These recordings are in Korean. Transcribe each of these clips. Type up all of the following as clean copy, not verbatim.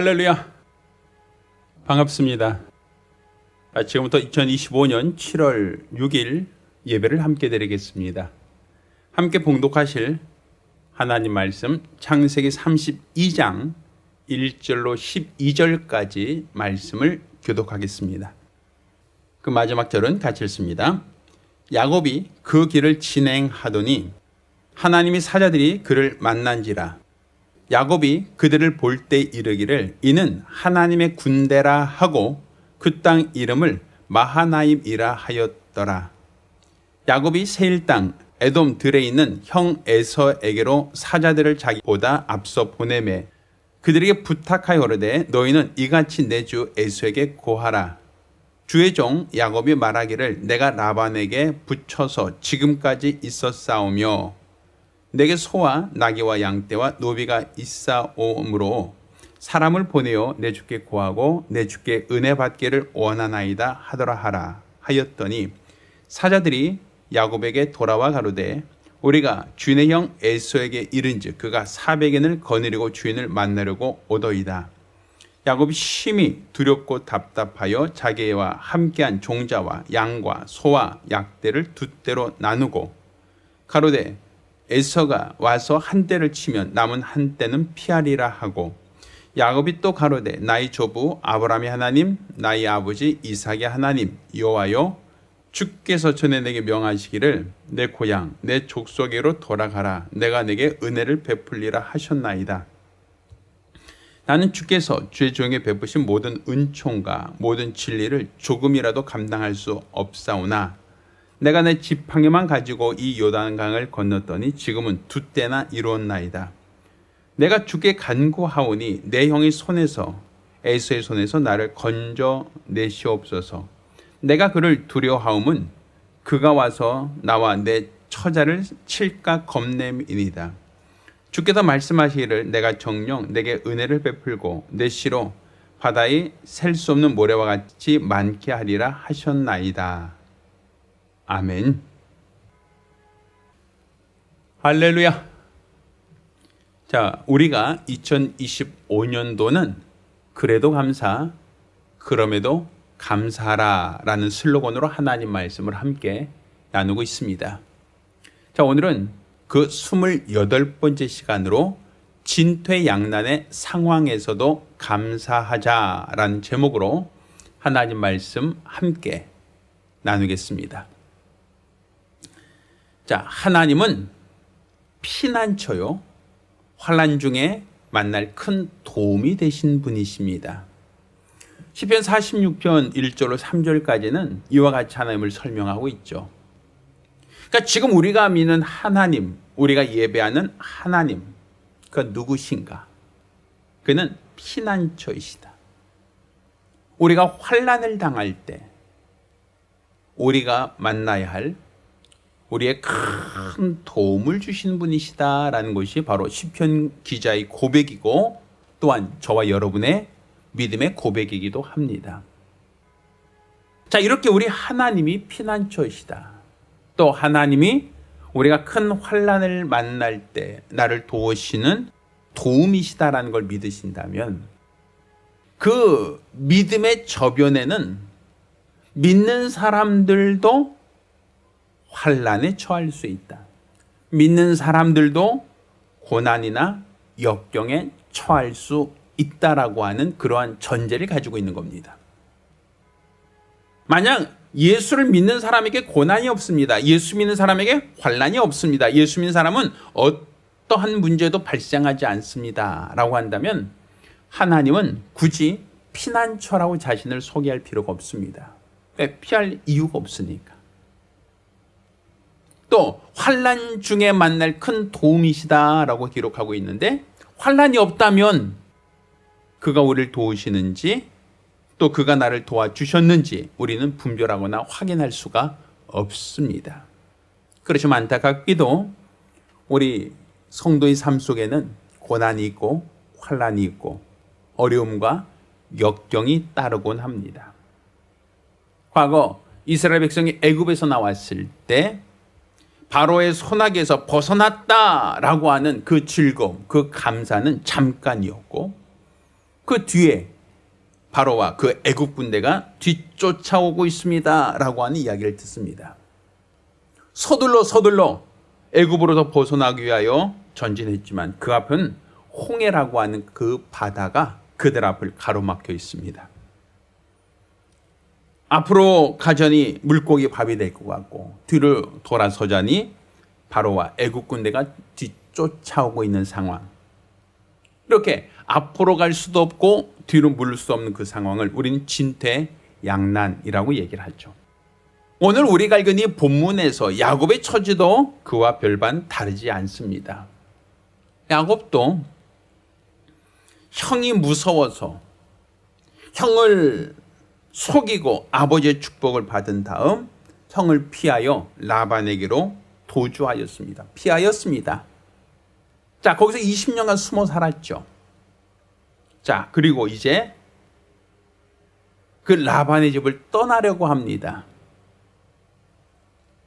할렐루야, 반갑습니다. 지금부터 2025년 7월 6일 예배를 함께 드리겠습니다. 함께 봉독하실 하나님 말씀 창세기 32장 1절로 12절까지 말씀을 교독하겠습니다. 그 마지막 절은 같이 읽습니다. 야곱이 그 길을 진행하더니 하나님의 사자들이 그를 만난지라. 야곱이 그들을 볼 때 이르기를 이는 하나님의 군대라 하고 그 땅 이름을 마하나임이라 하였더라. 야곱이 세일 땅 에돔 들에 있는 형 에서에게로 사자들을 자기보다 앞서 보내매 그들에게 부탁하여 이르되 너희는 이같이 내 주 에서에게 고하라. 주의 종 야곱이 말하기를 내가 라반에게 붙여서 지금까지 있었사오며 내게 소와 나귀와 양떼와 노비가 있사오므로 사람을 보내어 내 주께 고하고 내 주께 은혜 받기를 원하나이다 하더라 하라 하였더니 사자들이 야곱에게 돌아와 가로되 우리가 주인의 형 에서에게 이른즉 그가 400엔을 거느리고 주인을 만나려고 오더이다. 야곱이 심히 두렵고 답답하여 자기와 함께한 종자와 양과 소와 약대를 두 떼로 나누고 가로되 에서가 와서 한 떼를 치면 남은 한 떼는 피하리라 하고 야곱이 또 가로되 나의 조부 아브라함의 하나님 나의 아버지 이삭의 하나님 여호와여 주께서 전에 내게 명하시기를 내 고향 내 족속에로 돌아가라 내가 내게 은혜를 베풀리라 하셨나이다. 나는 주께서 주의 종에게 베푸신 모든 은총과 모든 진리를 조금이라도 감당할 수 없사오나 내가 내 지팡이만 가지고 이 요단강을 건넜더니 지금은 두 때나 이루었나이다. 내가 주께 간구하오니 내 형의 손에서 에서의 손에서 나를 건져내시옵소서. 내가 그를 두려워하옴은 그가 와서 나와 내 처자를 칠까 겁냄이니이다. 주께서 말씀하시기를 내가 정녕 내게 은혜를 베풀고 내 씨로 바다에 셀 수 없는 모래와 같이 많게 하리라 하셨나이다. 아멘. 할렐루야. 자, 우리가 2025년도는 그래도 감사, 그럼에도 감사하라 라는 슬로건으로 하나님 말씀을 함께 나누고 있습니다. 자, 오늘은 그 28번째 시간으로 진퇴양난의 상황에서도 감사하자라는 제목으로 하나님 말씀 함께 나누겠습니다. 자, 하나님은 피난처요, 환난 중에 만날 큰 도움이 되신 분이십니다. 시편 46편 1절로 3절까지는 이와 같이 하나님을 설명하고 있죠. 그러니까 지금 우리가 믿는 하나님, 우리가 예배하는 하나님, 그 누구신가? 그는 피난처이시다. 우리가 환난을 당할 때 우리가 만나야 할 우리의 큰 도움을 주신 분이시다라는 것이 바로 시편 기자의 고백이고 또한 저와 여러분의 믿음의 고백이기도 합니다. 자, 이렇게 우리 하나님이 피난처이시다. 또 하나님이 우리가 큰 환난을 만날 때 나를 도우시는 도움이시다라는 걸 믿으신다면 그 믿음의 저변에는 믿는 사람들도 환난에 처할 수 있다. 믿는 사람들도 고난이나 역경에 처할 수 있다라고 하는 그러한 전제를 가지고 있는 겁니다. 만약 예수를 믿는 사람에게 고난이 없습니다. 예수 믿는 사람에게 환난이 없습니다. 예수 믿는 사람은 어떠한 문제도 발생하지 않습니다. 라고 한다면 하나님은 굳이 피난처라고 자신을 소개할 필요가 없습니다. 왜? 피할 이유가 없으니까. 또 환난 중에 만날 큰 도움이시다라고 기록하고 있는데 환난이 없다면 그가 우리를 도우시는지 또 그가 나를 도와주셨는지 우리는 분별하거나 확인할 수가 없습니다. 그렇지만 안타깝게도 우리 성도의 삶 속에는 고난이 있고 환난이 있고 어려움과 역경이 따르곤 합니다. 과거 이스라엘 백성이 애굽에서 나왔을 때 바로의 손아귀에서 벗어났다라고 하는 그 즐거움, 그 감사는 잠깐이었고 그 뒤에 바로와 그 애굽 군대가 뒤쫓아오고 있습니다라고 하는 이야기를 듣습니다. 서둘러 애굽으로서 벗어나기 위하여 전진했지만 그 앞은 홍해라고 하는 그 바다가 그들 앞을 가로막혀 있습니다. 앞으로 가자니 물고기 밥이 될 것 같고 뒤로 돌아서자니 바로와 애굽 군대가 뒤쫓아오고 있는 상황. 이렇게 앞으로 갈 수도 없고 뒤로 물을 수 없는 그 상황을 우리는 진퇴양난이라고 얘기를 하죠. 오늘 우리가 읽은 이 본문에서 야곱의 처지도 그와 별반 다르지 않습니다. 야곱도 형이 무서워서 형을 속이고 아버지의 축복을 받은 다음 형을 피하여 라반에게로 도주하였습니다. 피하였습니다. 자, 거기서 20년간 숨어 살았죠. 자, 그리고 이제 그 라반의 집을 떠나려고 합니다.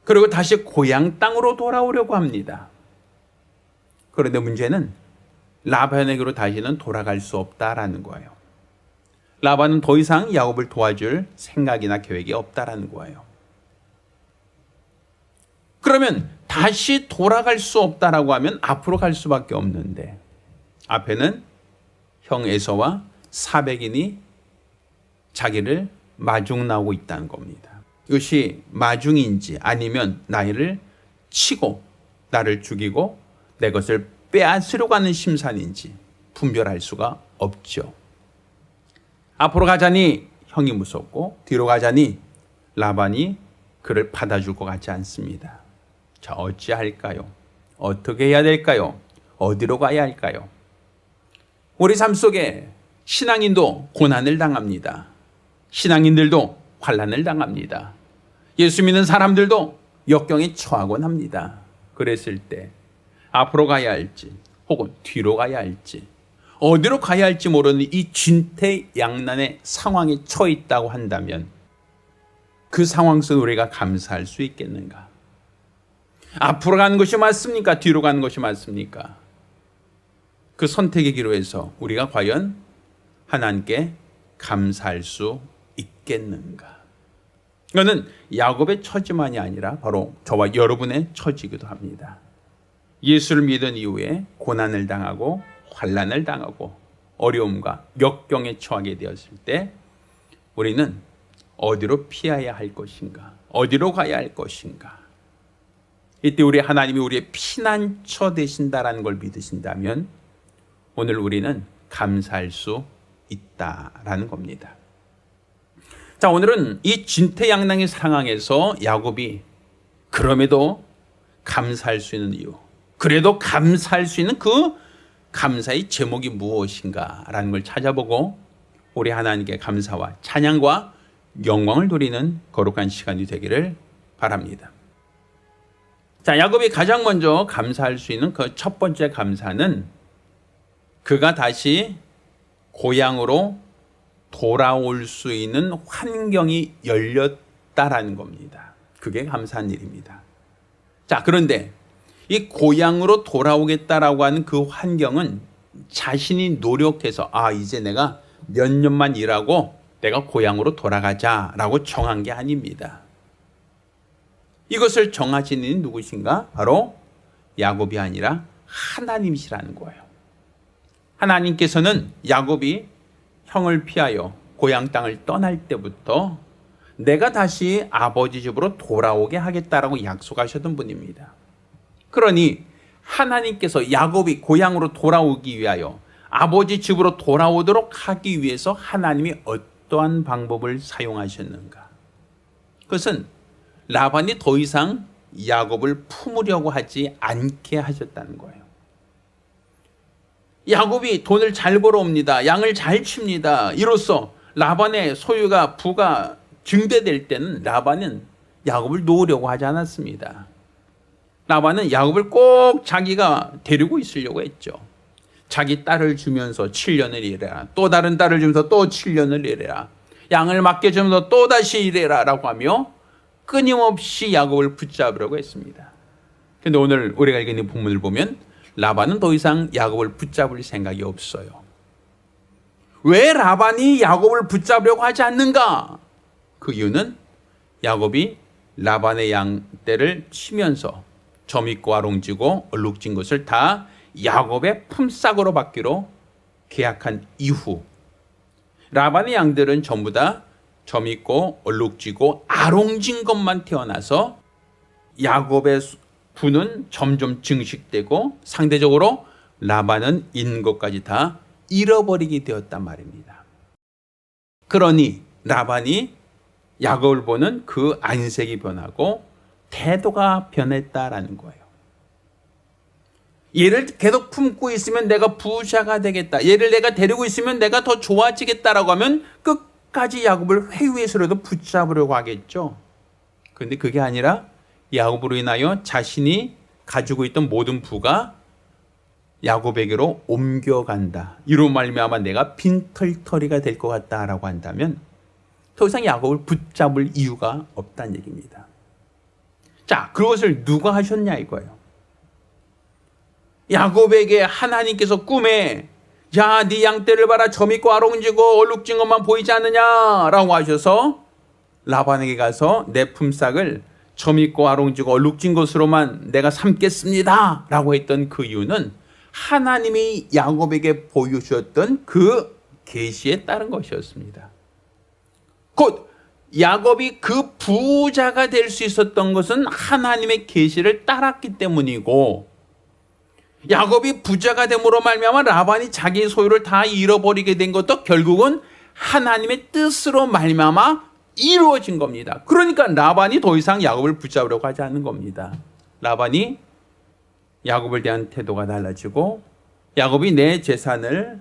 그리고 다시 고향 땅으로 돌아오려고 합니다. 그런데 문제는 라반에게로 다시는 돌아갈 수 없다라는 거예요. 라반은 더 이상 야곱을 도와줄 생각이나 계획이 없다라는 거예요. 그러면 다시 돌아갈 수 없다라고 하면 앞으로 갈 수밖에 없는데 앞에는 형 에서와 사백인이 자기를 마중나오고 있다는 겁니다. 이것이 마중인지 아니면 나를 치고 나를 죽이고 내 것을 빼앗으려고 하는 심산인지 분별할 수가 없죠. 앞으로 가자니 형이 무섭고 뒤로 가자니 라반이 그를 받아줄 것 같지 않습니다. 자, 어찌할까요? 어떻게 해야 될까요? 어디로 가야 할까요? 우리 삶 속에 신앙인도 고난을 당합니다. 신앙인들도 환난을 당합니다. 예수 믿는 사람들도 역경에 처하곤 합니다. 그랬을 때 앞으로 가야 할지 혹은 뒤로 가야 할지 어디로 가야 할지 모르는 이 진퇴양난의 상황에 처해 있다고 한다면 그 상황 속에 우리가 감사할 수 있겠는가? 앞으로 가는 것이 맞습니까? 뒤로 가는 것이 맞습니까? 그 선택의 기로에서 우리가 과연 하나님께 감사할 수 있겠는가? 이거는 야곱의 처지만이 아니라 바로 저와 여러분의 처지이기도 합니다. 예수를 믿은 이후에 고난을 당하고 환난을 당하고 어려움과 역경에 처하게 되었을 때 우리는 어디로 피해야 할 것인가? 어디로 가야 할 것인가? 이때 우리 하나님이 우리의 피난처 되신다라는 걸 믿으신다면 오늘 우리는 감사할 수 있다라는 겁니다. 자, 오늘은 이 진퇴양난의 상황에서 야곱이 그럼에도 감사할 수 있는 이유, 그래도 감사할 수 있는 그 감사의 제목이 무엇인가라는 걸 찾아보고 우리 하나님께 감사와 찬양과 영광을 돌리는 거룩한 시간이 되기를 바랍니다. 자, 야곱이 가장 먼저 감사할 수 있는 그 첫 번째 감사는 그가 다시 고향으로 돌아올 수 있는 환경이 열렸다라는 겁니다. 그게 감사한 일입니다. 자, 그런데 이 고향으로 돌아오겠다라고 하는 그 환경은 자신이 노력해서 이제 내가 몇 년만 일하고 내가 고향으로 돌아가자라고 정한 게 아닙니다. 이것을 정하신 이는 누구신가? 바로 야곱이 아니라 하나님이시라는 거예요. 하나님께서는 야곱이 형을 피하여 고향 땅을 떠날 때부터 내가 다시 아버지 집으로 돌아오게 하겠다라고 약속하셨던 분입니다. 그러니 하나님께서 야곱이 고향으로 돌아오기 위하여 아버지 집으로 돌아오도록 하기 위해서 하나님이 어떠한 방법을 사용하셨는가? 그것은 라반이 더 이상 야곱을 품으려고 하지 않게 하셨다는 거예요. 야곱이 돈을 잘 벌어옵니다. 양을 잘 칩니다. 이로써 라반의 소유가 부가 증대될 때는 라반은 야곱을 놓으려고 하지 않았습니다. 라반은 야곱을 꼭 자기가 데리고 있으려고 했죠. 자기 딸을 주면서 7년을 일해라. 또 다른 딸을 주면서 또 7년을 일해라. 양을 맡겨주면서 또다시 일해라 라고 하며 끊임없이 야곱을 붙잡으려고 했습니다. 그런데 오늘 우리가 읽는 본문을 보면 라반은 더 이상 야곱을 붙잡을 생각이 없어요. 왜 라반이 야곱을 붙잡으려고 하지 않는가? 그 이유는 야곱이 라반의 양떼를 치면서 점있고 아롱지고 얼룩진 것을 다 야곱의 품삯으로 받기로 계약한 이후 라반의 양들은 전부 다 점있고 얼룩지고 아롱진 것만 태어나서 야곱의 부는 점점 증식되고 상대적으로 라반은 있는 것까지 다 잃어버리게 되었단 말입니다. 그러니 라반이 야곱을 보는 그 안색이 변하고 태도가 변했다라는 거예요. 얘를 계속 품고 있으면 내가 부자가 되겠다. 얘를 내가 데리고 있으면 내가 더 좋아지겠다라고 하면 끝까지 야곱을 회유해서라도 붙잡으려고 하겠죠. 그런데 그게 아니라 야곱으로 인하여 자신이 가지고 있던 모든 부가 야곱에게로 옮겨간다. 이로 말미암아 내가 빈털터리가 될 것 같다라고 한다면 더 이상 야곱을 붙잡을 이유가 없다는 얘기입니다. 자, 그것을 누가 하셨냐 이거예요. 야곱에게 하나님께서 꿈에 야, 네 양떼를 봐라. 점있고 아롱지고 얼룩진 것만 보이지 않느냐라고 하셔서 라반에게 가서 내 품삯을 점있고 아롱지고 얼룩진 것으로만 내가 삼겠습니다 라고 했던 그 이유는 하나님이 야곱에게 보여주셨던 그 계시에 따른 것이었습니다. 곧 야곱이 그 부자가 될 수 있었던 것은 하나님의 계시를 따랐기 때문이고 야곱이 부자가 됨으로 말미암아 라반이 자기 소유를 다 잃어버리게 된 것도 결국은 하나님의 뜻으로 말미암아 이루어진 겁니다. 그러니까 라반이 더 이상 야곱을 붙잡으려고 하지 않는 겁니다. 라반이 야곱에 대한 태도가 달라지고 야곱이 내 재산을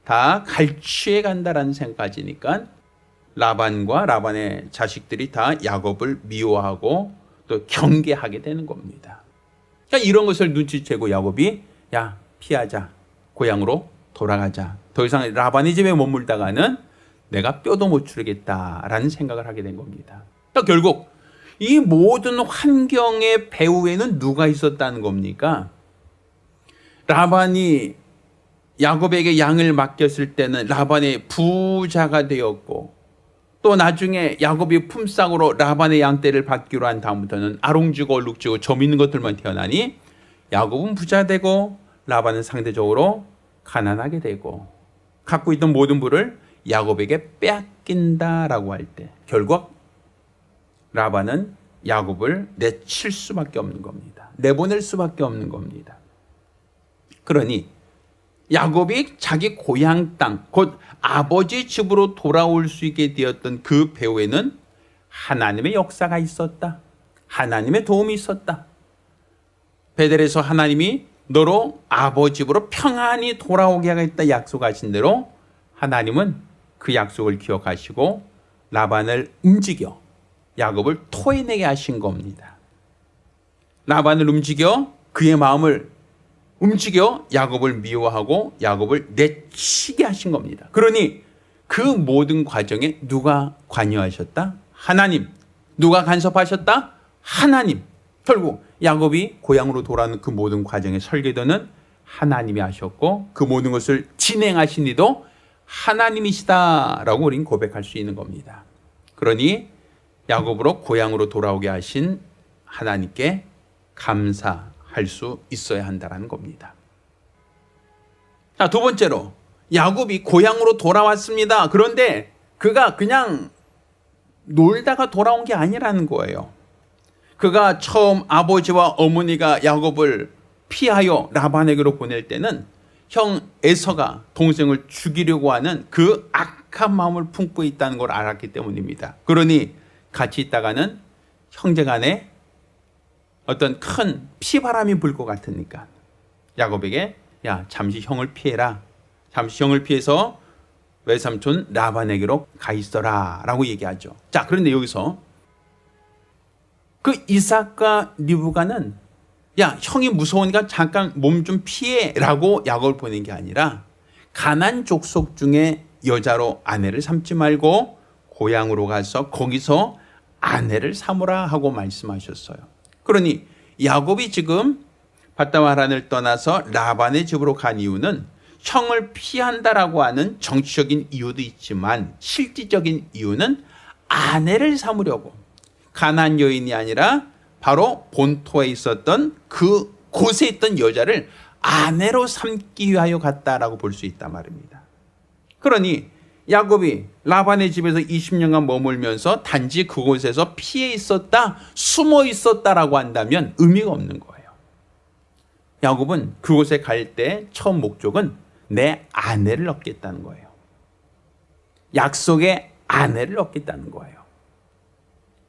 다 갈취해 간다라는 생각까지니까 라반과 라반의 자식들이 다 야곱을 미워하고 또 경계하게 되는 겁니다. 그러니까 이런 것을 눈치채고 야곱이 야, 피하자. 고향으로 돌아가자. 더 이상 라반의 집에 머물다가는 내가 뼈도 못 추리겠다라는 생각을 하게 된 겁니다. 그러니까 결국 이 모든 환경의 배후에는 누가 있었다는 겁니까? 라반이 야곱에게 양을 맡겼을 때는 라반의 부자가 되었고 또 나중에 야곱이 품삯으로 라반의 양떼를 받기로 한 다음부터는 아롱지고 얼룩지고 점 있는 것들만 태어나니 야곱은 부자 되고 라반은 상대적으로 가난하게 되고 갖고 있던 모든 부를 야곱에게 빼앗긴다라고 할 때 결국 라반은 야곱을 내칠 수밖에 없는 겁니다. 내보낼 수밖에 없는 겁니다. 그러니 야곱이 자기 고향 땅, 곧 아버지 집으로 돌아올 수 있게 되었던 그 배후에는 하나님의 역사가 있었다. 하나님의 도움이 있었다. 베델에서 하나님이 너로 아버지 집으로 평안히 돌아오게 하겠다 약속하신 대로 하나님은 그 약속을 기억하시고 라반을 움직여 야곱을 토해내게 하신 겁니다. 라반을 움직여 그의 마음을 움직여 야곱을 미워하고 야곱을 내치게 하신 겁니다. 그러니 그 모든 과정에 누가 관여하셨다? 하나님. 누가 간섭하셨다? 하나님. 결국 야곱이 고향으로 돌아오는 그 모든 과정의 설계도는 하나님이 하셨고 그 모든 것을 진행하신 이도 하나님이시다라고 우리는 고백할 수 있는 겁니다. 그러니 야곱으로 고향으로 돌아오게 하신 하나님께 감사할 수 있어야 한다는 겁니다. 자, 두 번째로 야곱이 고향으로 돌아왔습니다. 그런데 그가 그냥 놀다가 돌아온 게 아니라는 거예요. 그가 처음 아버지와 어머니가 야곱을 피하여 라반에게로 보낼 때는 형 에서가 동생을 죽이려고 하는 그 악한 마음을 품고 있다는 걸 알았기 때문입니다. 그러니 같이 있다가는 형제 간에 어떤 큰 피바람이 불 것 같으니까 야곱에게 야, 잠시 형을 피해라. 잠시 형을 피해서 외삼촌 라반에게로 가 있어라 라고 얘기하죠. 자, 그런데 여기서 그 이삭과 리브가는 야, 형이 무서우니까 잠깐 몸 좀 피해 라고 야곱을 보낸 게 아니라 가나안 족속 중에 여자로 아내를 삼지 말고 고향으로 가서 거기서 아내를 삼으라 하고 말씀하셨어요. 그러니 야곱이 지금 바다와 하란을 떠나서 라반의 집으로 간 이유는 형을 피한다라고 하는 정치적인 이유도 있지만 실질적인 이유는 아내를 삼으려고, 가나안 여인이 아니라 바로 본토에 있었던 그 곳에 있던 여자를 아내로 삼기 위하여 갔다라고 볼 수 있단 말입니다. 그러니 야곱이 라반의 집에서 20년간 머물면서 단지 그곳에서 피해 있었다, 숨어 있었다라고 한다면 의미가 없는 거예요. 야곱은 그곳에 갈 때 처음 목적은 내 아내를 얻겠다는 거예요. 약속의 아내를 얻겠다는 거예요.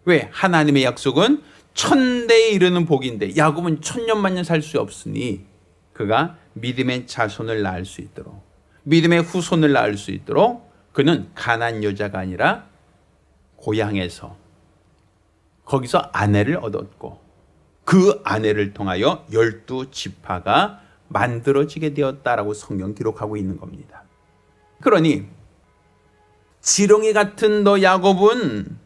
왜? 하나님의 약속은 1000대에 이르는 복인데 야곱은 1000년 만년 살 수 없으니 그가 믿음의 자손을 낳을 수 있도록, 믿음의 후손을 낳을 수 있도록 그는 가나안 여자가 아니라 고향에서 거기서 아내를 얻었고 그 아내를 통하여 12지파가 만들어지게 되었다라고 성경 기록하고 있는 겁니다. 그러니 지렁이 같은 너 야곱은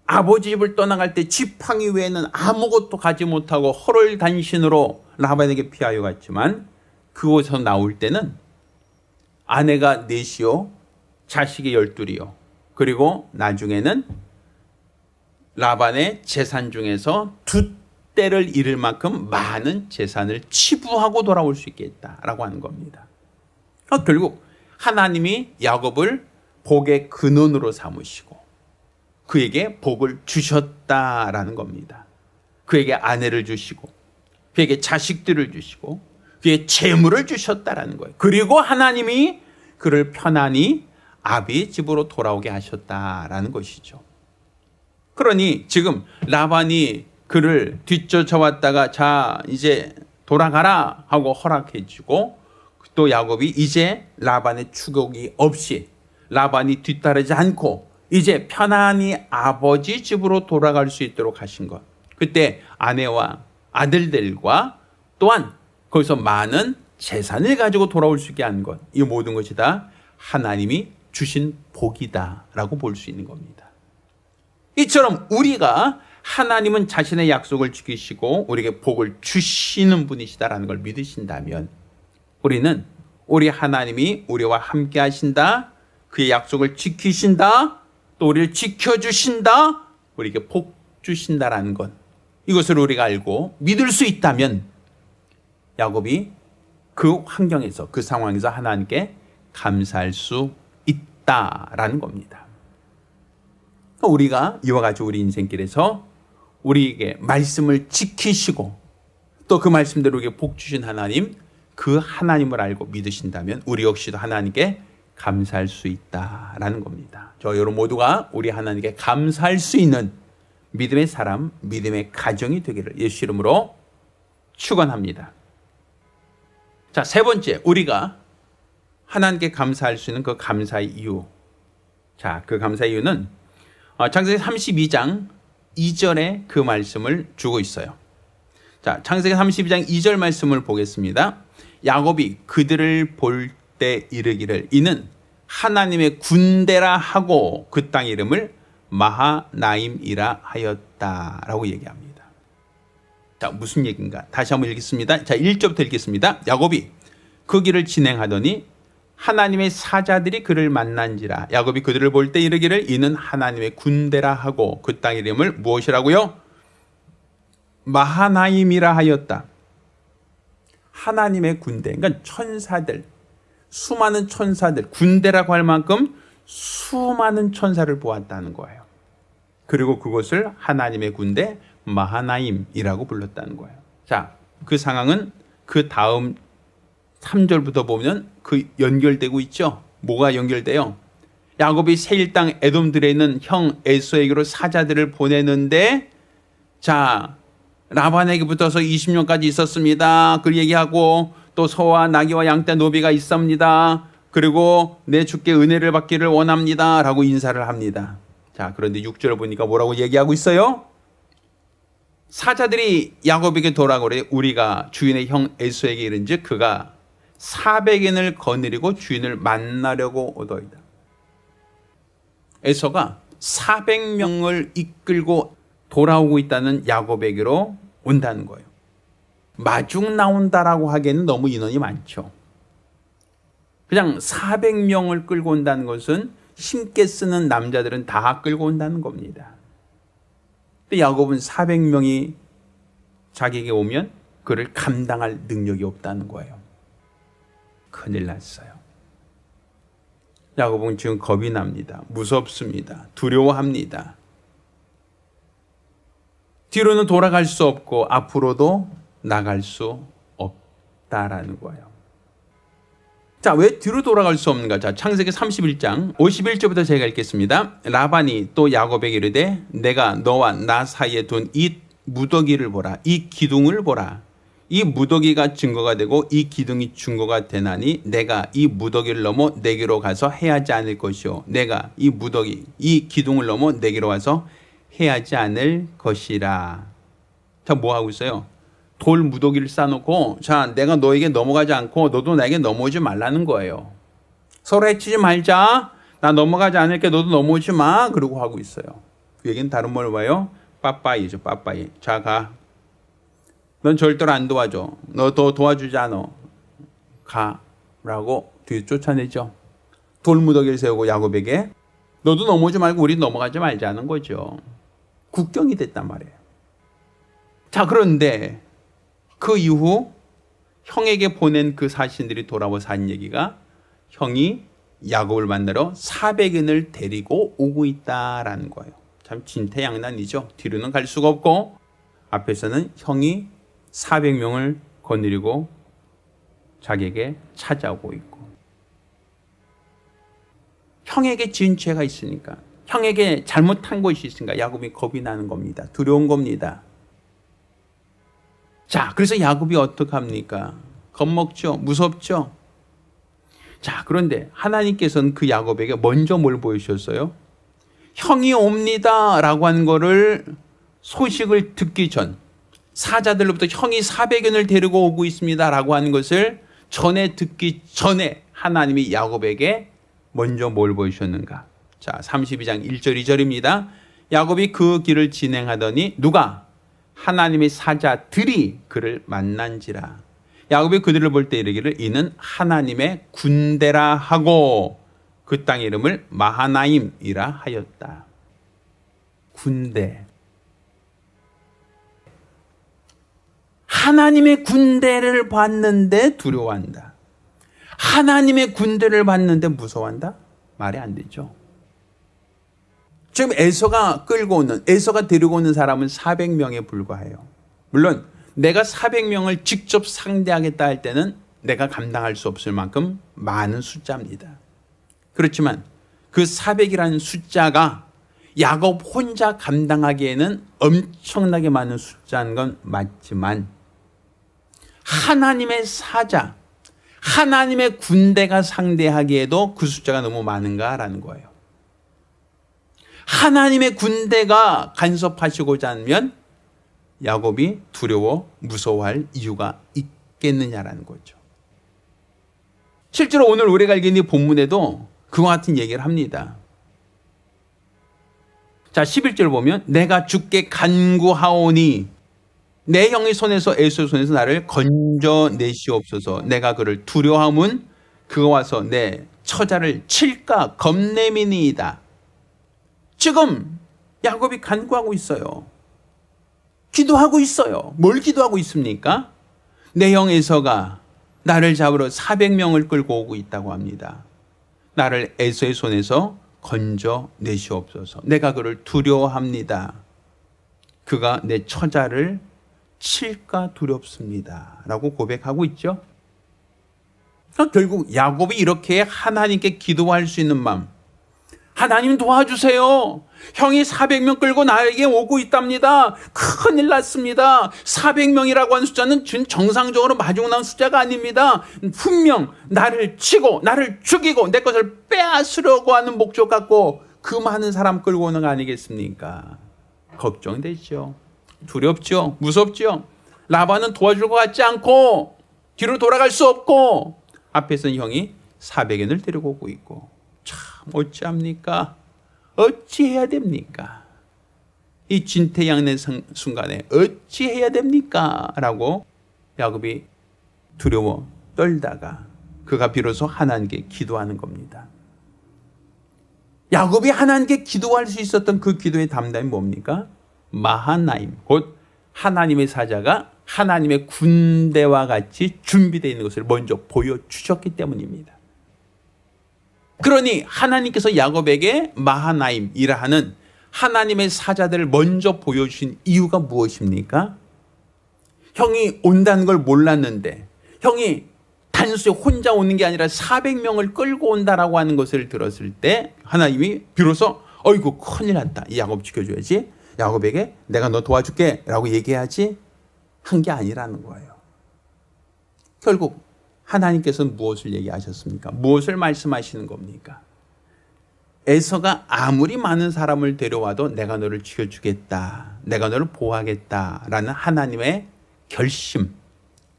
아버지 집을 떠나갈 때 지팡이 외에는 아무것도 가지 못하고 헐헐단신으로 라반에게 피하여 갔지만 그곳에서 나올 때는 아내가 넷이요, 자식이 12이요, 그리고 나중에는 라반의 재산 중에서 2대를 잃을 만큼 많은 재산을 치부하고 돌아올 수 있겠다라고 하는 겁니다. 결국 하나님이 야곱을 복의 근원으로 삼으시고 그에게 복을 주셨다라는 겁니다. 그에게 아내를 주시고 그에게 자식들을 주시고 그에게 재물을 주셨다라는 거예요. 그리고 하나님이 그를 편안히 아비의 집으로 돌아오게 하셨다라는 것이죠. 그러니 지금 라반이 그를 뒤쫓아왔다가 자 이제 돌아가라 하고 허락해 주고 또 야곱이 이제 라반의 추격이 없이 라반이 뒤따르지 않고 이제 편안히 아버지 집으로 돌아갈 수 있도록 하신 것. 그때 아내와 아들들과 또한 거기서 많은 재산을 가지고 돌아올 수 있게 한 것. 이 모든 것이 다 하나님이 주신 복이다라고 볼 수 있는 겁니다. 이처럼 우리가 하나님은 자신의 약속을 지키시고 우리에게 복을 주시는 분이시다라는 걸 믿으신다면 우리는 우리 하나님이 우리와 함께 하신다, 그의 약속을 지키신다, 또 우리를 지켜주신다, 우리에게 복 주신다라는 것, 이것을 우리가 알고 믿을 수 있다면 야곱이 그 환경에서 그 상황에서 하나님께 감사할 수 있다라는 겁니다. 우리가 이와 같이 우리 인생길에서 우리에게 말씀을 지키시고 또 그 말씀대로 우리에게 복 주신 하나님, 그 하나님을 알고 믿으신다면 우리 역시도 하나님께 감사할 수 있다라는 겁니다. 저 여러분 모두가 우리 하나님께 감사할 수 있는 믿음의 사람, 믿음의 가정이 되기를 예수 이름으로 축원합니다. 자, 세 번째, 우리가 하나님께 감사할 수 있는 그 감사의 이유. 자, 그 감사의 이유는 창세기 32장 2절에 그 말씀을 주고 있어요. 자, 창세기 32장 2절 말씀을 보겠습니다. 야곱이 그들을 볼 때 이르기를 이는 하나님의 군대라 하고 그 땅 이름을 마하나임이라 하였다라고 얘기합니다. 자, 무슨 얘기인가? 다시 한번 읽겠습니다. 자, 1절부터 읽겠습니다. 야곱이 그 길을 진행하더니 하나님의 사자들이 그를 만난지라. 야곱이 그들을 볼 때 이르기를 이는 하나님의 군대라 하고 그 땅 이름을 무엇이라고요? 마하나임이라 하였다. 하나님의 군대, 그러니까 천사들, 수많은 천사들, 군대라고 할 만큼 수많은 천사를 보았다는 거예요. 그리고 그것을 하나님의 군대 마하나임이라고 불렀다는 거예요. 자, 그 상황은 그 다음 3절부터 보면 그 연결되고 있죠. 뭐가 연결돼요? 야곱이 세일 땅 에돔들에 있는 형 에서에게로 사자들을 보내는데, 자, 라반에게 붙어서 20년까지 있었습니다. 그 얘기하고 또 소와 나귀와 양떼 노비가 있습니다. 그리고 내 주께 은혜를 받기를 원합니다. 라고 인사를 합니다. 자, 그런데 6절을 보니까 뭐라고 얘기하고 있어요? 사자들이 야곱에게 돌아오래 우리가 주인의 형 에서에게 이른즉 그가 400인을 거느리고 주인을 만나려고 오더이다. 에서가 400명을 이끌고 돌아오고 있다는 야곱에게로 온다는 거예요. 마중 나온다라고 하기에는 너무 인원이 많죠. 그냥 400명을 끌고 온다는 것은 힘께 쓰는 남자들은 다 끌고 온다는 겁니다. 근데 야곱은 400명이 자기에게 오면 그를 감당할 능력이 없다는 거예요. 큰일 났어요. 야곱은 지금 겁이 납니다. 무섭습니다. 두려워합니다. 뒤로는 돌아갈 수 없고 앞으로도 나갈 수 없다라는 거예요. 자, 왜 뒤로 돌아갈 수 없는가? 자, 창세기 31장 51절부터 제가 읽겠습니다. 라반이 또 야곱에게 이르되 내가 너와 나 사이에 둔 이 무더기를 보라. 이 기둥을 보라. 이 무더기가 증거가 되고 이 기둥이 증거가 되나니 내가 이 무더기를 넘어 내게로 가서 해하지 않을 것이요 내가 이 무더기 이 기둥을 넘어 내게로 와서 해하지 않을 것이라. 자, 뭐 하고 있어요? 돌 무더기를 쌓아놓고 자, 내가 너에게 넘어가지 않고 너도 나에게 넘어오지 말라는 거예요. 서로 해치지 말자. 나 넘어가지 않을게. 너도 넘어오지 마. 그러고 하고 있어요. 그 얘기는 다른 뭘 봐요? 빠빠이죠. 빠빠이. 자, 가. 넌 절대로 안 도와줘. 너 더 도와주지 않아. 가. 라고 뒤에 쫓아내죠. 돌 무더기를 세우고 야곱에게 너도 넘어오지 말고 우리 넘어가지 말자는 거죠. 국경이 됐단 말이에요. 자, 그런데 그 이후 형에게 보낸 그 사신들이 돌아와서 한 얘기가 형이 야곱을 만나러 400인을 데리고 오고 있다라는 거예요. 참 진퇴양난이죠. 뒤로는 갈 수가 없고 앞에서는 형이 400명을 거느리고 자기에게 찾아오고 있고 형에게 지은 죄가 있으니까 형에게 잘못한 것이 있으니까 야곱이 겁이 나는 겁니다. 두려운 겁니다. 자, 그래서 야곱이 어떡합니까? 겁먹죠. 무섭죠. 자, 그런데 하나님께서는 그 야곱에게 먼저 뭘 보여주셨어요? 형이 옵니다 라고 한 거를 소식을 듣기 전 사자들로부터 형이 400인을 데리고 오고 있습니다 라고 하는 것을 전에 듣기 전에 하나님이 야곱에게 먼저 뭘 보여주셨는가? 자, 32장 1절 2절입니다. 야곱이 그 길을 진행하더니 누가? 하나님의 사자들이 그를 만난지라. 야곱이 그들을 볼 때 이르기를 이는 하나님의 군대라 하고 그 땅의 이름을 마하나임이라 하였다. 군대. 하나님의 군대를 봤는데 두려워한다. 하나님의 군대를 봤는데 무서워한다? 말이 안 되죠. 지금 에서가 끌고 오는, 에서가 데리고 오는 사람은 400명에 불과해요. 물론 내가 400명을 직접 상대하겠다 할 때는 내가 감당할 수 없을 만큼 많은 숫자입니다. 그렇지만 그 400이라는 숫자가 야곱 혼자 감당하기에는 엄청나게 많은 숫자인 건 맞지만 하나님의 사자, 하나님의 군대가 상대하기에도 그 숫자가 너무 많은가라는 거예요. 하나님의 군대가 간섭하시고자 하면 야곱이 두려워 무서워할 이유가 있겠느냐라는 거죠. 실제로 오늘 우리가 읽은 이 본문에도 그와 같은 얘기를 합니다. 자, 11절 보면 내가 주께 간구하오니 내 형의 손에서 에서의 손에서 나를 건져내시옵소서. 내가 그를 두려워함은 그가 와서 내 처자를 칠까 겁내미니이다. 지금 야곱이 간구하고 있어요. 기도하고 있어요. 뭘 기도하고 있습니까? 내 형 에서가 나를 잡으러 400명을 끌고 오고 있다고 합니다. 나를 에서의 손에서 건져내시옵소서. 내가 그를 두려워합니다. 그가 내 처자를 칠까 두렵습니다. 라고 고백하고 있죠. 결국 야곱이 이렇게 하나님께 기도할 수 있는 마음, 하나님 도와주세요. 형이 400명 끌고 나에게 오고 있답니다. 큰일 났습니다. 400명이라고 하는 숫자는 정상적으로 마중 나온 숫자가 아닙니다. 분명 나를 치고 나를 죽이고 내 것을 빼앗으려고 하는 목적 갖고 그 많은 사람 끌고 오는 거 아니겠습니까? 걱정되죠. 두렵죠. 무섭죠. 라반은 도와줄 것 같지 않고 뒤로 돌아갈 수 없고 앞에서는 형이 400인을 데리고 오고 있고 참 어찌합니까? 어찌해야 됩니까? 이 진퇴양난 순간에 어찌해야 됩니까? 라고 야곱이 두려워 떨다가 그가 비로소 하나님께 기도하는 겁니다. 야곱이 하나님께 기도할 수 있었던 그 기도의 담당이 뭡니까? 마하나임, 곧 하나님의 사자가 하나님의 군대와 같이 준비되어 있는 것을 먼저 보여주셨기 때문입니다. 그러니 하나님께서 야곱에게 마하나임이라 하는 하나님의 사자들을 먼저 보여주신 이유가 무엇입니까? 형이 온다는 걸 몰랐는데, 형이 단순히 혼자 오는 게 아니라 400명을 끌고 온다라고 하는 것을 들었을 때 하나님이 비로소 어이구 큰일 났다, 이 야곱 지켜줘야지, 야곱에게 내가 너 도와줄게 라고 얘기해야지 한 게 아니라는 거예요. 결국 하나님께서는 무엇을 얘기하셨습니까? 무엇을 말씀하시는 겁니까? 에서가 아무리 많은 사람을 데려와도 내가 너를 지켜주겠다, 내가 너를 보호하겠다라는 하나님의 결심,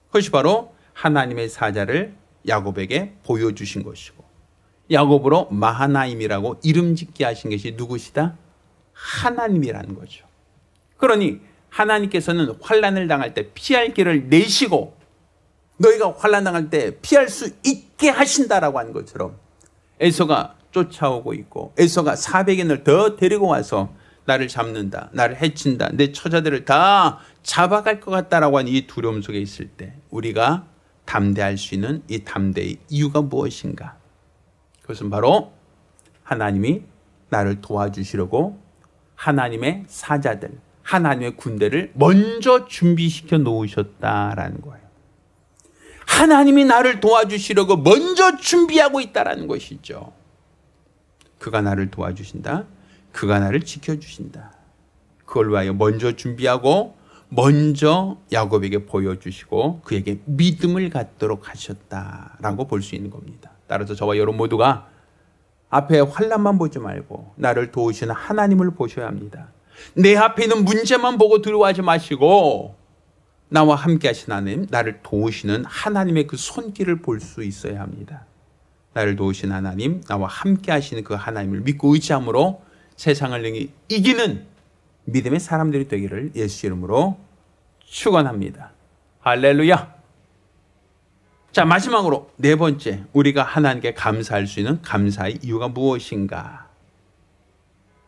그것이 바로 하나님의 사자를 야곱에게 보여주신 것이고, 야곱으로 마하나임이라고 이름 짓게 하신 것이 누구시다? 하나님이라는 거죠. 그러니 하나님께서는 환난을 당할 때 피할 길을 내시고 너희가 환난 당할 때 피할 수 있게 하신다라고 하는 것처럼 에서가 쫓아오고 있고, 에서가 400인을 더 데리고 와서 나를 잡는다, 나를 해친다, 내 처자들을 다 잡아갈 것 같다라고 하는 이 두려움 속에 있을 때 우리가 담대할 수 있는 이 담대의 이유가 무엇인가? 그것은 바로 하나님이 나를 도와주시려고 하나님의 사자들, 하나님의 군대를 먼저 준비시켜 놓으셨다라는 거예요. 하나님이 나를 도와주시려고 먼저 준비하고 있다라는 것이죠. 그가 나를 도와주신다, 그가 나를 지켜주신다. 그걸 위하여 먼저 준비하고 먼저 야곱에게 보여주시고 그에게 믿음을 갖도록 하셨다라고 볼 수 있는 겁니다. 따라서 저와 여러분 모두가 앞에 환난만 보지 말고 나를 도우시는 하나님을 보셔야 합니다. 내 앞에 있는 문제만 보고 두려워하지 마시고 나와 함께 하신 하나님, 나를 도우시는 하나님의 그 손길을 볼 수 있어야 합니다. 나를 도우신 하나님, 나와 함께 하시는 그 하나님을 믿고 의지함으로 세상을 이기는 믿음의 사람들이 되기를 예수 이름으로 축원합니다. 할렐루야. 자, 마지막으로 네 번째, 우리가 하나님께 감사할 수 있는 감사의 이유가 무엇인가?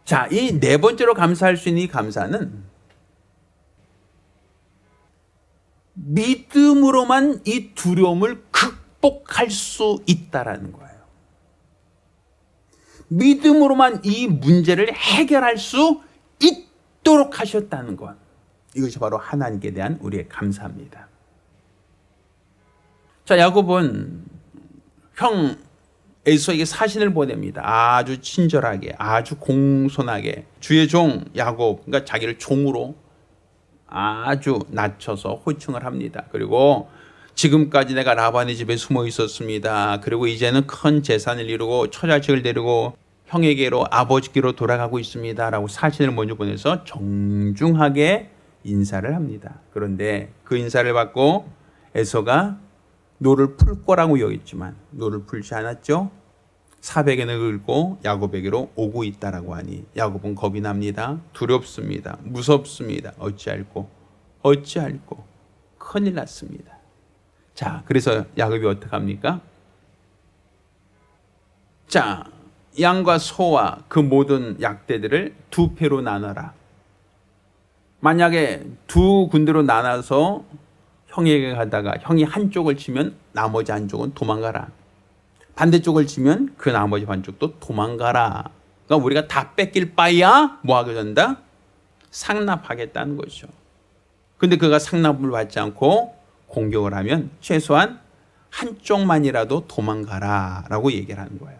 자, 이 네 번째로 감사할 수 있는 이 감사는 믿음으로만 이 두려움을 극복할 수 있다라는 거예요. 믿음으로만 이 문제를 해결할 수 있도록 하셨다는 것, 이것이 바로 하나님께 대한 우리의 감사입니다. 자, 야곱은 형 에서에게 사신을 보냅니다. 아주 친절하게, 아주 공손하게 주의 종 야곱, 그러니까 자기를 종으로 아주 낮춰서 호칭을 합니다. 그리고 지금까지 내가 라반의 집에 숨어 있었습니다. 그리고 이제는 큰 재산을 이루고 처자식을 데리고 형에게로, 아버지께로 돌아가고 있습니다 라고 사신을 먼저 보내서 정중하게 인사를 합니다. 그런데 그 인사를 받고 에서가 노를 풀 거라고 여겼지만 노를 풀지 않았죠. 400엔을 긁고 야곱에게로 오고 있다라고 하니 야곱은 겁이 납니다. 두렵습니다. 무섭습니다. 어찌할꼬 큰일 났습니다. 자, 그래서 야곱이 어떻게 합니까? 자, 양과 소와 그 모든 약대들을 두 패로 나눠라. 만약에 두 군대로 나눠서 형에게 가다가 형이 한쪽을 치면 나머지 한쪽은 도망가라. 반대쪽을 치면 그 나머지 반쪽도 도망가라. 그러니까 우리가 다 뺏길 바야 뭐 하게 된다? 상납하겠다는 거죠. 근데 그가 상납을 받지 않고 공격을 하면 최소한 한쪽만이라도 도망가라 라고 얘기를 하는 거예요.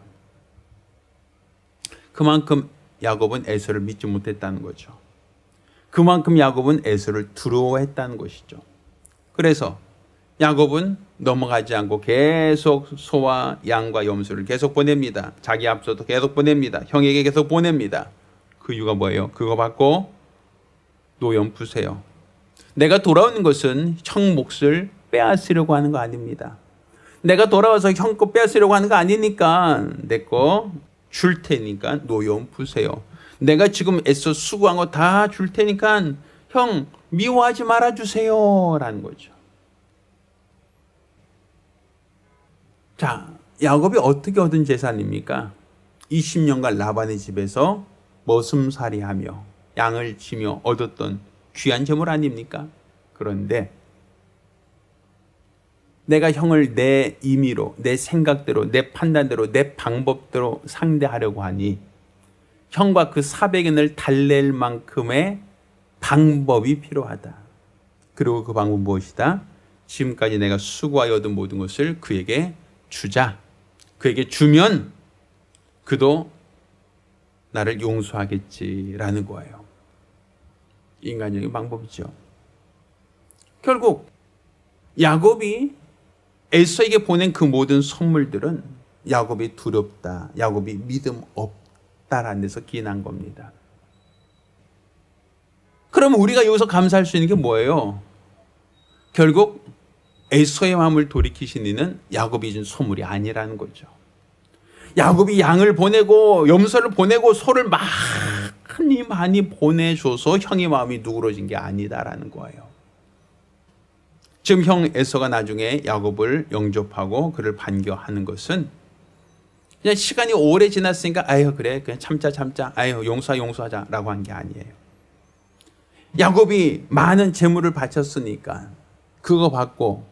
그만큼 야곱은 에서를 믿지 못했다는 거죠. 그만큼 야곱은 에서를 두려워했다는 것이죠. 그래서 야곱은 넘어가지 않고 계속 소와 양과 염소를 계속 보냅니다. 자기 앞서도 계속 보냅니다. 형에게 계속 보냅니다. 그 이유가 뭐예요? 그거 받고 노염 푸세요. 내가 돌아오는 것은 형 몫을 빼앗으려고 하는 거 아닙니다. 내가 돌아와서 형 거 빼앗으려고 하는 거 아니니까 내 거 줄 테니까 노염 푸세요. 내가 지금 애써 수고한 거 다 줄 테니까 형 미워하지 말아주세요 라는 거죠. 자, 야곱이 어떻게 얻은 재산입니까? 20년간 라반의 집에서 머슴살이하며 양을 치며 얻었던 귀한 재물 아닙니까? 그런데 내가 형을 내 임의로, 내 생각대로, 내 판단대로, 내 방법대로 상대하려고 하니 형과 그 400엔을 달랠 만큼의 방법이 필요하다. 그리고 그 방법은 무엇이다? 지금까지 내가 수고하여 얻은 모든 것을 그에게 주자. 그에게 주면 그도 나를 용서하겠지라는 거예요. 인간적인 방법이죠. 결국 야곱이 에서에게 보낸 그 모든 선물들은 야곱이 두렵다, 야곱이 믿음 없다라는 데서 기인한 겁니다. 그러면 우리가 여기서 감사할 수 있는 게 뭐예요? 결국 에서의 마음을 돌이키신 이는 야곱이 준 선물이 아니라는 거죠. 야곱이 양을 보내고 염소를 보내고 소를 많이 보내줘서 형의 마음이 누그러진 게 아니다라는 거예요. 지금 형 에서가 나중에 야곱을 영접하고 그를 반겨하는 것은 그냥 시간이 오래 지났으니까 아유 그래 그냥 참자 아유 용서하자라고 한 게 아니에요. 야곱이 많은 재물을 바쳤으니까 그거 받고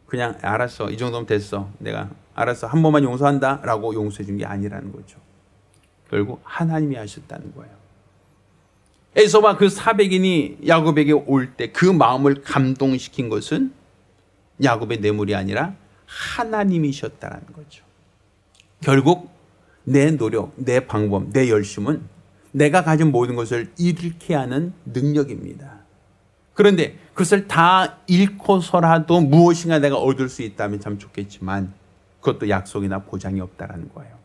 그냥 알았어 이 정도면 됐어 내가 알았어 한 번만 용서한다 라고 용서해 준 게 아니라는 거죠. 결국 하나님이 하셨다는 거예요. 에서와 그 400인이 야곱에게 올 때 그 마음을 감동시킨 것은 야곱의 뇌물이 아니라 하나님이셨다는 거죠. 결국 내 노력, 내 방법, 내 열심은 내가 가진 모든 것을 잃게 하는 능력입니다. 그런데 그것을 다 잃고서라도 무엇인가 내가 얻을 수 있다면 참 좋겠지만 그것도 약속이나 보장이 없다는 거예요.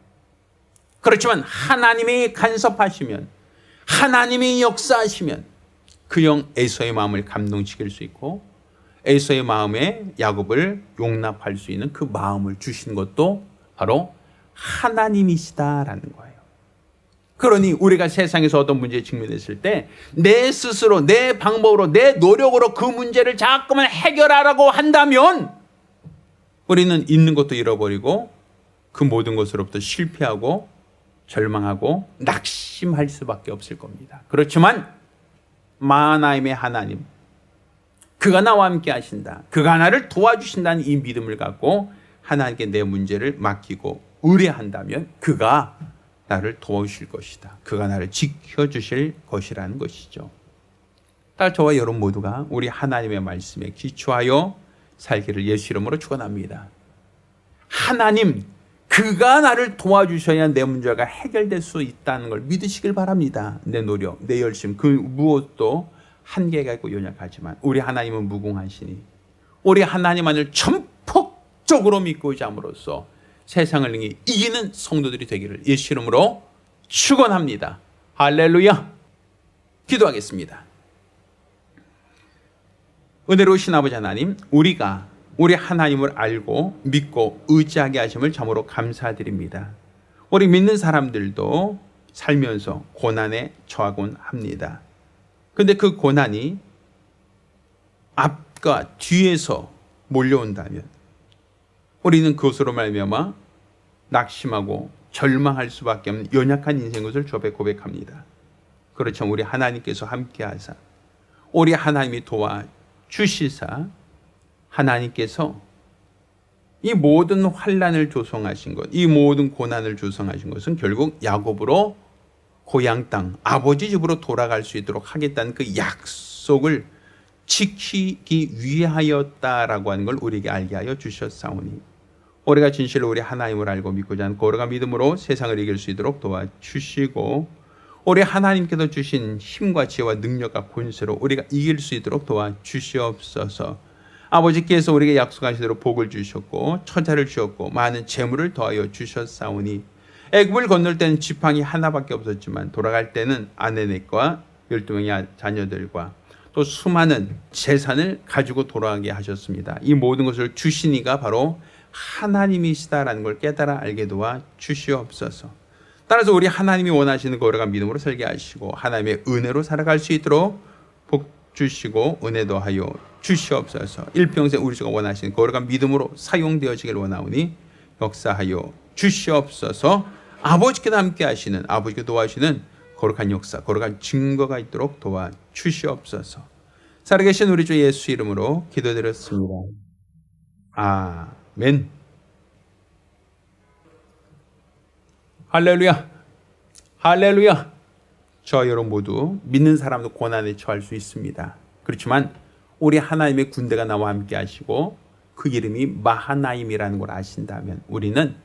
그렇지만 하나님이 간섭하시면 하나님이 역사하시면 그 형 에서의 마음을 감동시킬 수 있고 에서의 마음에 야곱을 용납할 수 있는 그 마음을 주신 것도 바로 하나님이시다라는 거예요. 그러니 우리가 세상에서 어떤 문제에 직면했을 때 내 스스로 내 방법으로 내 노력으로 그 문제를 자꾸만 해결하라고 한다면 우리는 있는 것도 잃어버리고 그 모든 것으로부터 실패하고 절망하고 낙심할 수밖에 없을 겁니다. 그렇지만 마하나임의 하나님, 그가 나와 함께 하신다, 그가 나를 도와주신다는 이 믿음을 갖고 하나님께 내 문제를 맡기고 의뢰한다면 그가 나를 도와주실 것이다, 그가 나를 지켜주실 것이라는 것이죠. 따라 저와 여러분 모두가 우리 하나님의 말씀에 기초하여 살기를 예수 이름으로 축원합니다. 하나님, 그가 나를 도와주셔야 내 문제가 해결될 수 있다는 걸 믿으시길 바랍니다. 내 노력, 내 열심, 그 무엇도 한계가 있고 연약하지만 우리 하나님은 무궁하시니 우리 하나님만을 전폭적으로 믿고 의지함으로써 세상을 능히 이기는 성도들이 되기를 예수 이름으로 축원합니다. 할렐루야. 기도하겠습니다. 은혜로우신 아버지 하나님, 우리가 우리 하나님을 알고 믿고 의지하게 하심을 참으로 감사드립니다. 우리 믿는 사람들도 살면서 고난에 처하곤 합니다. 그런데 그 고난이 앞과 뒤에서 몰려온다면 우리는 그것으로 말미암아 낙심하고 절망할 수밖에 없는 연약한 인생인 것을 주 앞에 고백합니다. 그렇지만 우리 하나님께서 함께하사 우리 하나님이 도와주시사 하나님께서 이 모든 환난을 조성하신 것, 이 모든 고난을 조성하신 것은 결국 야곱으로 고향 땅 아버지 집으로 돌아갈 수 있도록 하겠다는 그 약속을 지키기 위하였다라고 하는 걸 우리에게 알게 하여 주셨사오니 우리가 진실로 우리 하나님을 알고 믿고자 하는 우리가 믿음으로 세상을 이길 수 있도록 도와주시고 우리 하나님께서 주신 힘과 지혜와 능력과 권세로 우리가 이길 수 있도록 도와주시옵소서. 아버지께서 우리에게 약속하신 대로 복을 주셨고 처자를 주셨고 많은 재물을 더하여 주셨사오니 애굽을 건널 때는 지팡이 하나밖에 없었지만 돌아갈 때는 아내넷과 12명의 자녀들과 또 수많은 재산을 가지고 돌아가게 하셨습니다. 이 모든 것을 주신 이가 바로 하나님이시다라는 걸 깨달아 알게 도와 주시옵소서. 따라서 우리 하나님이 원하시는 거룩한 믿음으로 설계하시고 하나님의 은혜로 살아갈 수 있도록 복 주시고 은혜 더하여 주시옵소서. 일평생 우리 주가 원하시는 거룩한 믿음으로 사용되어지길 원하오니 역사하여 주시옵소서. 아버지께서 함께 하시는, 아버지께 도와주시는 거룩한 역사, 거룩한 증거가 있도록 도와주시옵소서. 살아계신 우리 주 예수 이름으로 기도드렸습니다. 아멘. 할렐루야. 할렐루야. 저 여러분 모두 믿는 사람도 고난에 처할 수 있습니다. 그렇지만 우리 하나님의 군대가 나와 함께 하시고 그 이름이 마하나임이라는 걸 아신다면 우리는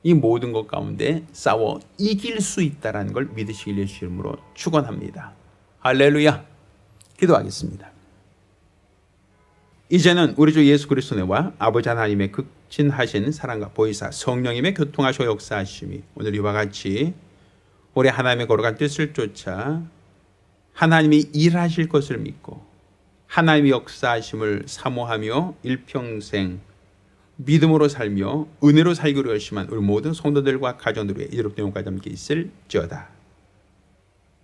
이 모든 것 가운데 싸워 이길 수 있다는 걸 믿으시길 예수 이름으로 축원합니다. 할렐루야. 기도하겠습니다. 이제는 우리 주 예수 그리스도와 아버지 하나님의 극진하신 사랑과 보혜사 성령님의 교통하시고 역사하심이 오늘 이와 같이 우리 하나님의 거룩한 뜻을 쫓아 하나님이 일하실 것을 믿고 하나님의 역사하심을 사모하며 일평생 믿음으로 살며 은혜로 살기로 열심한 우리 모든 성도들과 가정들의 이롭된 영까지 함께 있을지어다.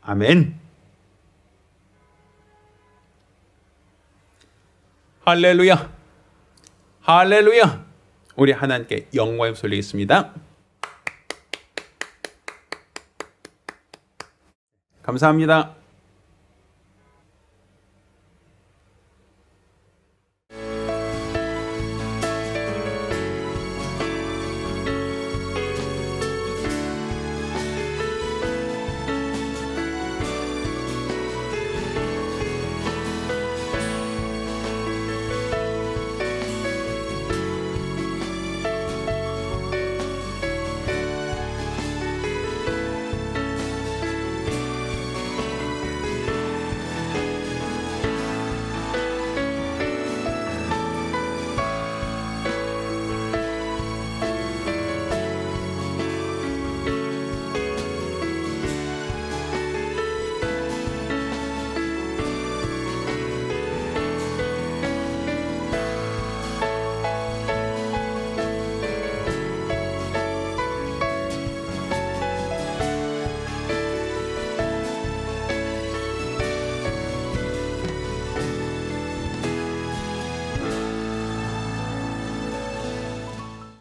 아멘. 할렐루야. 할렐루야. 우리 하나님께 영광을 돌리겠습니다. 감사합니다.